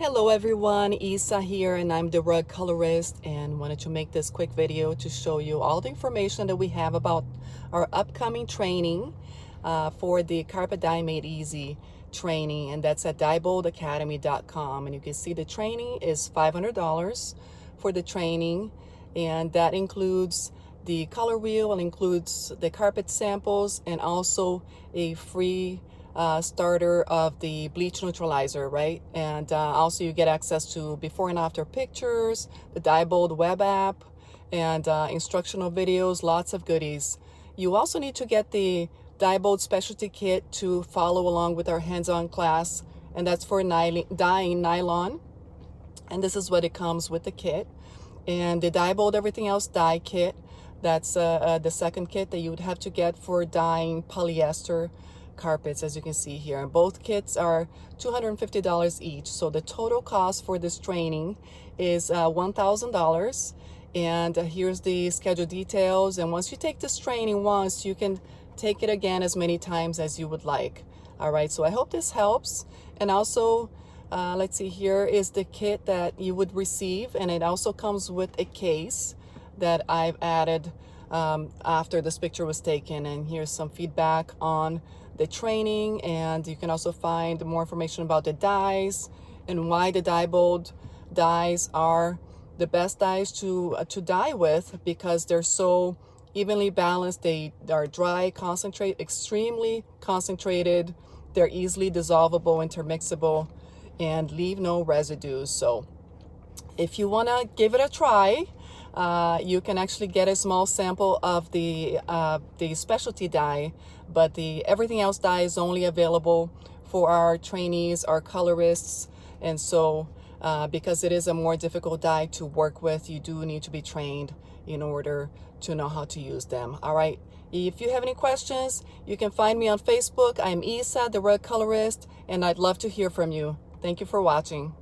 Hello everyone, Isa here, and I'm the rug colorist and wanted to make this quick video to show you all the information that we have about our upcoming training for the Carpet Dye Made Easy training, and that's at DyeBoldAcademy.com. And you can see the training is $500 for the training, and that includes the color wheel, and includes the carpet samples, and also a free starter of the bleach neutralizer, right? And also you get access to before and after pictures, the DyeBold web app, and instructional videos, lots of goodies. You also need to get the DyeBold specialty kit to follow along with our hands-on class, and that's for dyeing nylon. And this is what it comes with the kit. And the DyeBold Everything Else dye kit, that's the second kit that you would have to get for dyeing polyester carpets, as you can see here. And both kits are $250 each. So the total cost for this training is $1,000. And here's the schedule details. And once you take this training once, you can take it again as many times as you would like. All right, so I hope this helps. And also, let's see, here is the kit that you would receive, and it also comes with a case that I've added after this picture was taken. And here's some feedback on the training, and you can also find more information about the dyes and why the DyeBold dyes are the best dyes to dye with, because they're so evenly balanced. They are dry, concentrate, extremely concentrated. They're easily dissolvable, intermixable, and leave no residues. So if you want to give it a try, you can actually get a small sample of the specialty dye, but the Everything Else dye is only available for our trainees, our colorists. And so because it is a more difficult dye to work with, you do need to be trained in order to know how to use them. All right, if you have any questions, you can find me on Facebook. I'm Isa, the rug colorist, and I'd love to hear from you. Thank you for watching.